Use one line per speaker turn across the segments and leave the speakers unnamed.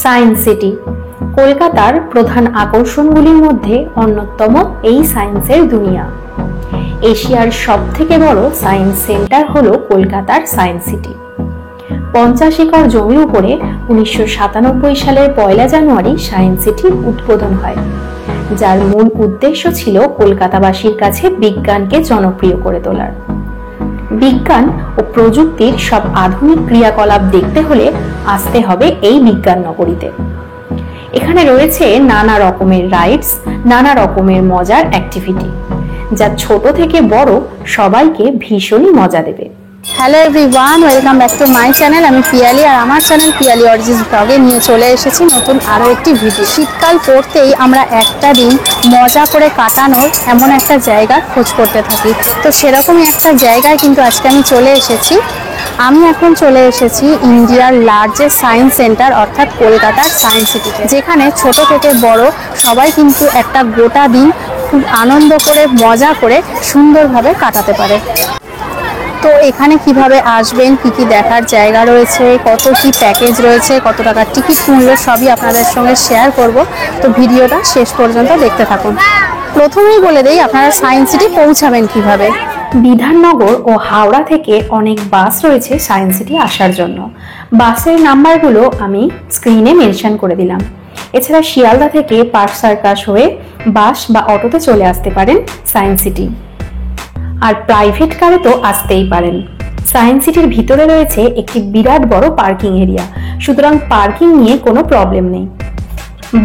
Science city কলকাতার প্রধান আকর্ষণগুলির মধ্যে অন্যতম এই সায়েন্সের দুনিয়া। এশিয়ার সবথেকে বড় সায়েন্স সেন্টার হলো কলকাতার সায়েন্স সিটি। 50 একর জমির উপরে 1997 সালের 1 জানুয়ারি সায়েন্স সিটির উদ্বোধন হয়, যার মূল উদ্দেশ্য ছিল কলকাতাবাসীর কাছে বিজ্ঞানকে জনপ্রিয় করে তোলার। বিজ্ঞান ও প্রযুক্তির সব আধুনিক ক্রিয়াকলাপ দেখতে হলে আসতে হবে এই বিজ্ঞান নগরীতে। এখানে রয়েছে নানা রকমের রাইডস, নানা রকমের মজার অ্যাক্টিভিটি, যা ছোট থেকে বড় সবাইকে ভীষণই মজা দেবে।
Hello everyone, welcome back to my channel. আমি পিয়ালি, আর আমার চ্যানেল পিয়ালি অরিজিন্স ব্লগে নিয়ে চলে এসেছি নতুন আরও একটি ভিডিও। শীতকাল পড়তেই আমরা একটা দিন মজা করে কাটানোর এমন একটা জায়গা খোঁজ করতে থাকি, তো সেরকমই একটা জায়গায় কিন্তু আজকে আমি চলে এসেছি। আমি এখন চলে এসেছি ইন্ডিয়ার লার্জেস্ট সায়েন্স সেন্টার অর্থাৎ কলকাতার সায়েন্স সিটিতে, যেখানে ছোট থেকে বড় সবাই কিন্তু একটা গোটা দিন খুব আনন্দ করে মজা করে সুন্দরভাবে কাটাতে পারে। তো এখানে কিভাবে আসবেন, কি কি দেখার জায়গা রয়েছে, কত কি প্যাকেজ রয়েছে, কত টাকার টিকিট মূল্য, সবই আপনাদের সঙ্গে শেয়ার করব। তো ভিডিওটা শেষ পর্যন্ত দেখতে থাকুন। প্রথমেই বলে দেই আপনারা সায়েন্স সিটি পৌঁছাবেন কিভাবে।
বিধাননগর ও হাওড়া থেকে অনেক বাস রয়েছে সায়েন্স সিটি আসার জন্য। বাসের নাম্বারগুলো আমি স্ক্রিনে মেনশন করে দিলাম। এছাড়া শিয়ালদা থেকে পার্ক সার্কাস হয়ে বাস বা অটোতে চলে আসতে পারেন সায়েন্স সিটি, আর প্রাইভেট কারে তো আসতেই পারেন। সায়েন্স সিটির ভিতরে রয়েছে একটি বিরাট বড় পার্কিং এরিয়া, সুতরাং পার্কিং নিয়ে কোনো প্রবলেম নেই।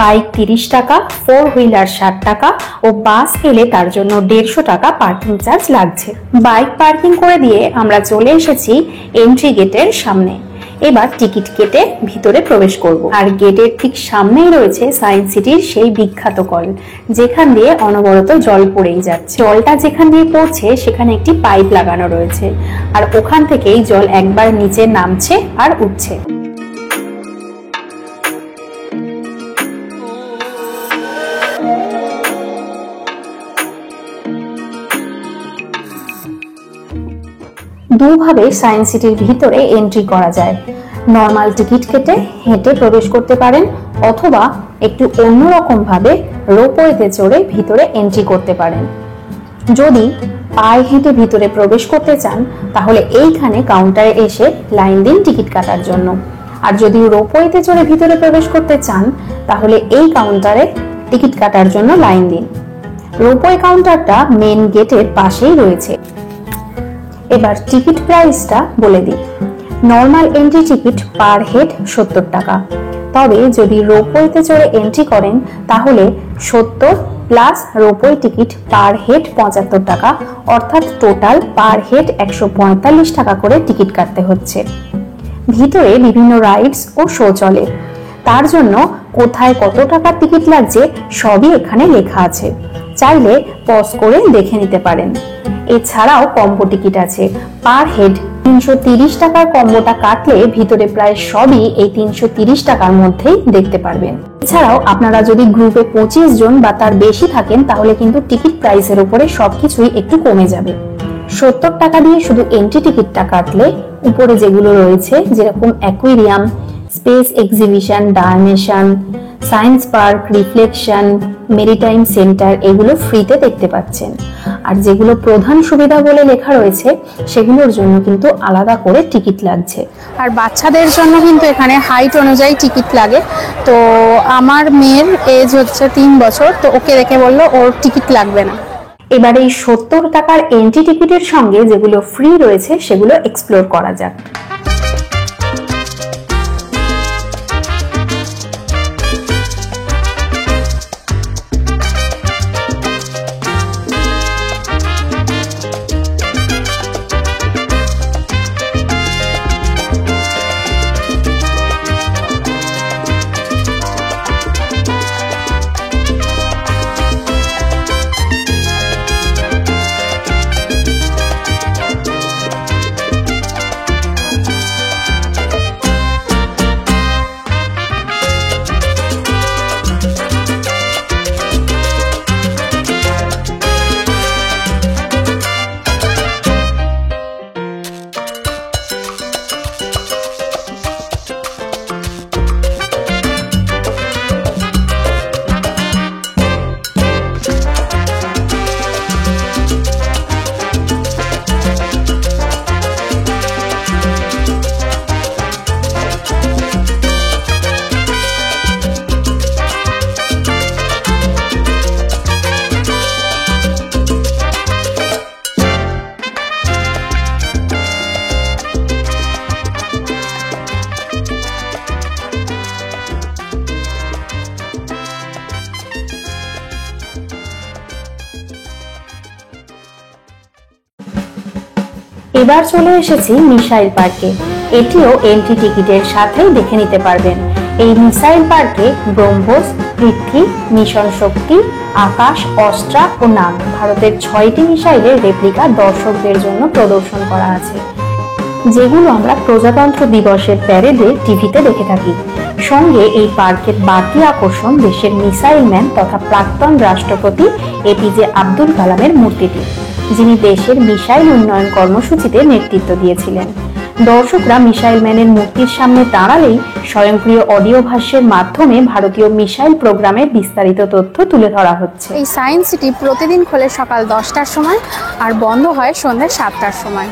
বাইক 30 টাকা, 4 হুইলার 60 টাকা ও বাস এলে তার জন্য 150 টাকা পার্কিং চার্জ লাগছে। বাইক পার্কিং করে দিয়ে আমরা চলে এসেছি এন্ট্রি গেটের সামনে। এবার টিকিট কেটে ভিতরে প্রবেশ করব, আর গেটের ঠিক সামনেই রয়েছে সায়েন্স সিটির সেই বিখ্যাত কল, যেখান দিয়ে অনবরত জল পড়েই যাচ্ছে। জলটা যেখান দিয়ে পড়ছে সেখানে একটি পাইপ লাগানো রয়েছে, আর ওখান থেকেই জল একবার নিচে নামছে আর উঠছে। দুভাবে সায়েন্স সিটির ভিতরে এন্ট্রি করা যায়। নর্মাল টিকিট কেটে হেঁটে প্রবেশ করতে পারেন, অথবা একটু অন্যরকম ভাবে রোপওয়েতে চড়ে ভিতরে এন্ট্রি করতে পারেন। যদি পায়ে হেঁটে ভিতরে প্রবেশ করতে চান তাহলে এইখানে কাউন্টারে এসে লাইন দিন টিকিট কাটার জন্য, আর যদি রোপওয়েতে চড়ে ভিতরে প্রবেশ করতে চান তাহলে এই কাউন্টারে টিকিট কাটার জন্য লাইন দিন। রোপওয়ে কাউন্টারটা মেন গেটের পাশেই রয়েছে। এবার টিকিট প্রাইসটা বলে দিই। Normal entry ticket per head 70 টাকা, তবে যদি রোপওয়েতে চড়ে এন্ট্রি করেন তাহলে 70 plus ropeway ticket per head 75 টাকা, অর্থাৎ টোটাল পার হেড 145 টাকা করে টিকিট কাটতে হচ্ছে। ভিতরে বিভিন্ন রাইডস ও শো চলে, তার জন্য কোথায় কত টাকার টিকিট লাগছে সবই এখানে লেখা আছে, চাইলে পজ করে দেখে নিতে পারেন। এছাড়াও কম্বো টিকিট আছে। পার হেড 330 টাকার কম্বোটা কাটলে ভিতরে প্রায় সবই এই 330 টাকার মধ্যেই দেখতে পারবেন। এছাড়াও আপনারা যদি গ্রুপে 25 জন বা তার বেশি থাকেন তাহলে কিন্তু টিকিট প্রাইসের উপরে সবকিছুই একটু কমে যাবে। 70 টাকা দিয়ে শুধু এন্ট্রি টিকিটটা কাটলে উপরে যেগুলো রয়েছে, যেরকম aquarium, space exhibition, dimension, science park, reflection, maritime centre, এগুলো ফ্রিতে দেখতে পাচ্ছেন। আর যেগুলো প্রধান সুবিধা বলে লেখা রয়েছে সেগুলোর জন্য কিন্তু আলাদা করে টিকিট লাগছে।
আর বাচ্চাদের জন্য কিন্তু এখানে হাইট অনুযায়ী টিকিট লাগে। তো আমার মেয়ের এজ হচ্ছে 3 বছর, তো ওকে দেখে বললো ওর টিকিট লাগবে না।
এবার এই 70 টাকার এন্ট্রি টিকিটের সঙ্গে যেগুলো ফ্রি রয়েছে সেগুলো এক্সপ্লোর করা যাক। এবার চলে এসেছি মিসাইল পার্কে। এটিও এন্ট্রি টিকিটের সাথেই দেখে নিতে পারবেন। এই মিসাইল পার্কে ব্রহ্মোস, পৃথ্বী, মিশন শক্তি, আকাশ, অস্ত্রা ও নাগ ভারতের 6টি মিসাইলের রেপ্লিকা দর্শকদের জন্য প্রদর্শন করা আছে, যেগুলো আমরা প্রজাতন্ত্র দিবসের প্যারেডে টিভিতে দেখে থাকি। সঙ্গে এই পার্কের বাড়তি আকর্ষণ দেশের মিসাইল ম্যান তথা প্রাক্তন রাষ্ট্রপতি এপিজে আব্দুল কালামের মূর্তিটি, যিনি দেশের মিসাইল উন্নয়ন কর্মসূচিতে নেতৃত্ব দিয়েছিলেন। দর্শকরা মিসাইল ম্যানের মূর্তির সামনে দাঁড়ালেই স্বয়ংক্রিয় অডিও ভাষ্যের মাধ্যমে ভারতীয় মিসাইল প্রোগ্রামের বিস্তারিত তথ্য তুলে ধরা হচ্ছে।
এই সায়েন্স সিটি প্রতিদিন খোলে সকাল 10টার সময় আর বন্ধ হয় সন্ধ্যা 7টার সময়।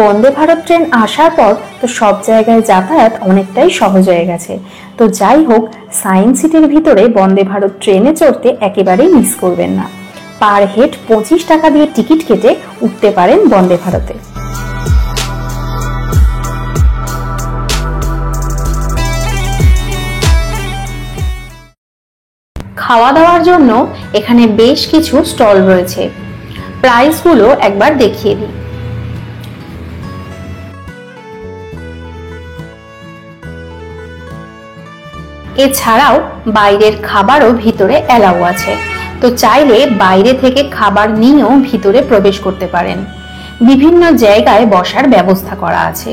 বন্দে ভারত ট্রেন আসার পর তো সব জায়গায় যাতায়াত অনেকটাই সহজ হয়ে গেছে। তো যাই হোক, সায়েন্স সিটির ভিতরে বন্দে ভারত ট্রেনে চড়তে একেবারেই মিস করবেন না। পার হেড 25 টাকা দিয়ে টিকিট কেটে উঠতে পারেন বন্দে ভারতে। খাওয়া দাওয়ার জন্য এখানে বেশ কিছু স্টল রয়েছে। প্রাইসগুলো একবার দেখিয়ে দিই। এছাড়াও বাইরের খাবারও ভিতরে অ্যালাউ আছে, তো চাইলে বাইরে থেকে খাবার নিয়েও ভিতরে প্রবেশ করতে পারেন। বিভিন্ন জায়গায় বসার ব্যবস্থা করা আছে।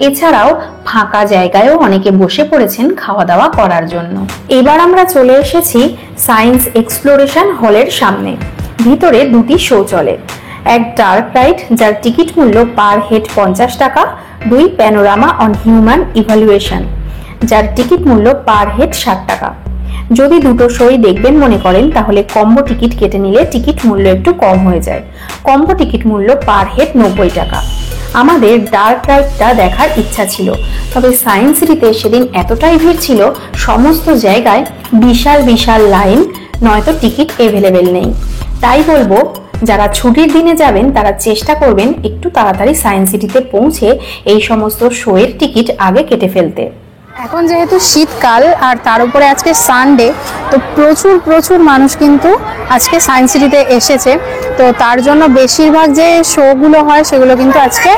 এছাড়াও ফাঁকা জায়গায়ও অনেকে বসে পড়েছেন খাওয়া দাওয়া করার জন্য। এবার আমরা চলে এসেছি সায়েন্স এক্সপ্লোরেশন হলের সামনে। ভিতরে দুটি শো চলে, এক ডার্ক রাইড যার টিকিট মূল্য পার হেড 50 টাকা, 2 প্যানোরামা অন হিউম্যান ইভ্যালুয়েশন যার টিকিট মূল্য পার হেড 60 টাকা। যদি দুটো শোই দেখবেন মনে করেন তাহলে কম্বো টিকিট কেটে নিলে টিকিট মূল্য একটু কম হয়ে যায়। কম্বো টিকিট মূল্য পার হেড 90 টাকা। আমাদের ডার্ক রাইডটা দেখার ইচ্ছা ছিল, তবে সায়েন্স সিটিতে সেদিন এতটাই ভিড় ছিল, সমস্ত জায়গায় বিশাল বিশাল লাইন, নয়তো টিকিট এভেলেবেল নেই। তাই বলবো, যারা ছুটির দিনে যাবেন তারা চেষ্টা করবেন একটু তাড়াতাড়ি সায়েন্স সিটিতে পৌঁছে এই সমস্ত শোয়ের টিকিট আগে কেটে ফেলতে।
এখন যেহেতু শীতকাল আর তার উপরে আজকে সানডে, তো প্রচুর প্রচুর মানুষ কিন্তু আজকে সায়েন্স সিটিতে এসেছে। তো তার জন্য বেশিরভাগ যে শোগুলো হয় সেগুলো কিন্তু আজকে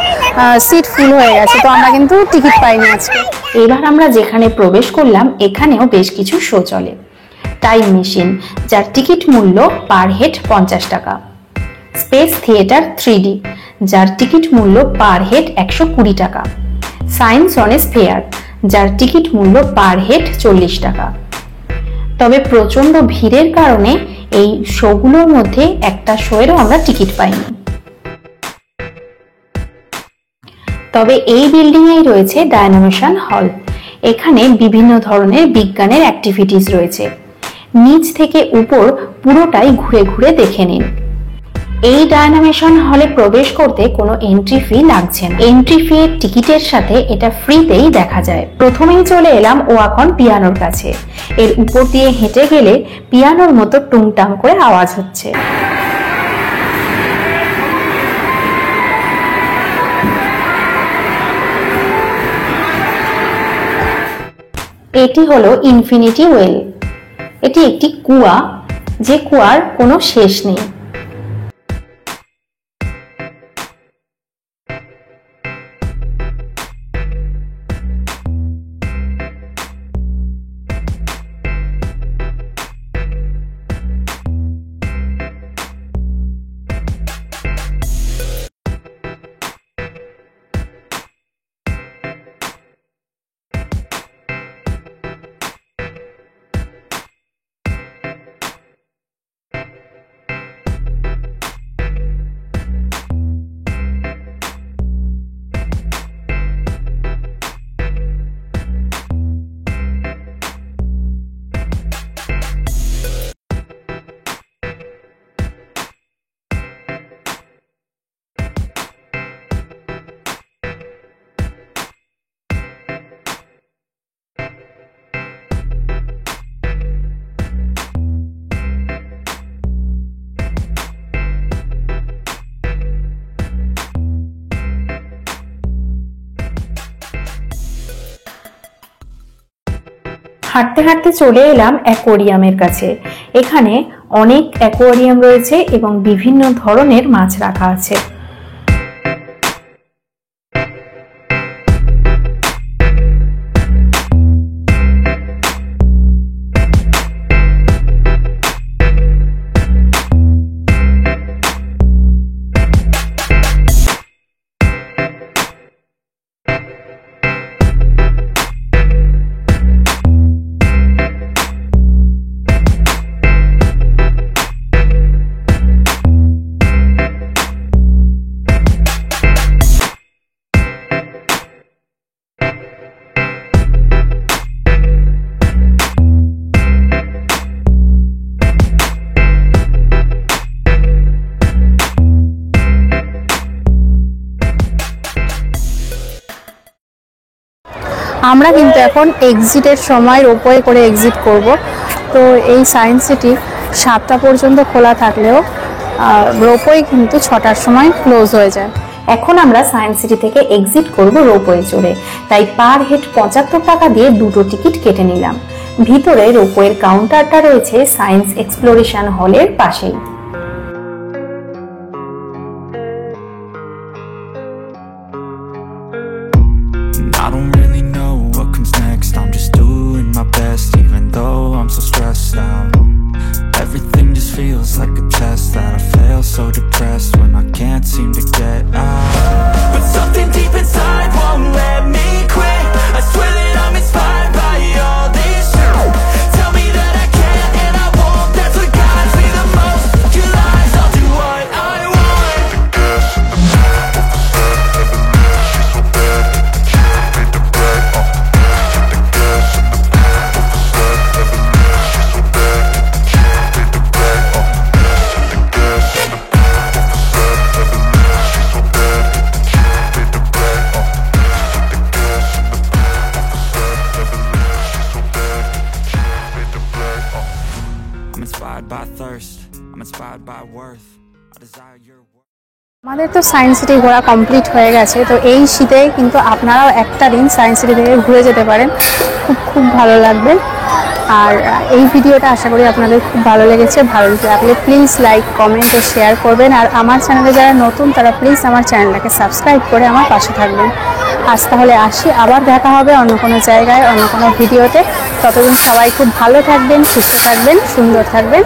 সিট ফুল হয়ে গেছে, তো আমরা কিন্তু টিকিট পাইনি আজকে।
এবার আমরা যেখানে প্রবেশ করলাম এখানেও বেশ কিছু শো চলে। টাইম মেশিন যার টিকিট মূল্য পার হেড 50 টাকা, স্পেস থিয়েটার 3D যার টিকিট মূল্য পার হেড 120 টাকা, সায়েন্স অন এ স্ফেয়ার যার টিকিট মূল্য পার হেড 40 টাকা। তবে প্রচন্ড ভিড়ের কারণে এই শোগুলোর মধ্যে একটা শোয়েরও আমরা টিকিট পাইনি। তবে এই বিল্ডিং এই রয়েছে ডায়নামেশন হল। এখানে বিভিন্ন ধরনের বিজ্ঞানের অ্যাক্টিভিটিস রয়েছে। নিচ থেকে উপর পুরোটাই ঘুরে ঘুরে দেখে নিন। এই ডায়নামেশন হলে প্রবেশ করতে কোনো এন্ট্রি ফি লাগছে না। এন্ট্রি ফি এর টিকিটের সাথে এটা ফ্রিতেই দেখা যায়। প্রথমেই চলে এলাম ওয়াকন পিয়ানোর কাছে। এর উপর দিয়ে হেঁটে গেলে পিয়ানোর মতো টুংটাং করে আওয়াজ হচ্ছে। এটি হলো ইনফিনিটি ওয়েল। এটি একটি কুয়া, যে কুয়ার কোনো শেষ নেই। হাঁটতে হাঁটতে চলে এলাম অ্যাকোয়ারিয়ামের কাছে। এখানে অনেক অ্যাকোয়ারিয়াম রয়েছে এবং বিভিন্ন ধরনের মাছ রাখা আছে।
আমরা কিন্তু এখন এক্সিটের সময় রোপওয়ে করে এক্সিট করব। তো এই সায়েন্স সিটি 7টা পর্যন্ত খোলা থাকলেও রোপওয়ে কিন্তু 6টার সময় ক্লোজ হয়ে যায়।
এখন আমরা সায়েন্স সিটি থেকে এক্সিট করব রোপওয়ে চড়ে, তাই পার হেড 75 টাকা দিয়ে দুটো টিকিট কেটে নিলাম। ভিতরে রোপওয়ের কাউন্টারটা রয়েছে সায়েন্স এক্সপ্লোরেশন হলের পাশেই।
I don't really know what comes next. I'm just doing my best, even though I'm so stressed out. Everything just feels like a test that I fail, so depressed when I can't seem to get out. But something deep inside won't let me quit. I swear that I'm inspired by all this shit. Tell me that I can't and I won't. That's what guides me the most. You lies, I'll do what I want. I'm inspired by thirst. I'm inspired by worth. I desire your worth.
আমাদের তো science city ঘোরা complete হয়ে গেছে। তো এই শীতে কিন্তু আপনারাও একটা দিন সায়েন্স সিটি থেকে ঘুরে যেতে পারেন, খুব ভালো লাগবে। আর এই ভিডিওটা আশা করি আপনাদের খুব ভালো লেগেছে। ভালো লাগলে প্লিজ লাইক, কমেন্ট ও শেয়ার করবেন। আর আমার চ্যানেলে যারা নতুন তারা প্লিজ আমার চ্যানেলটাকে সাবস্ক্রাইব করে আমার পাশে থাকবেন। আজ তাহলে আসি, আবার দেখা হবে অন্য কোনো জায়গায়, অন্য কোনো ভিডিওতে। ততদিন সবাই খুব ভালো থাকবেন, সুস্থ থাকবেন, সুন্দর থাকবেন।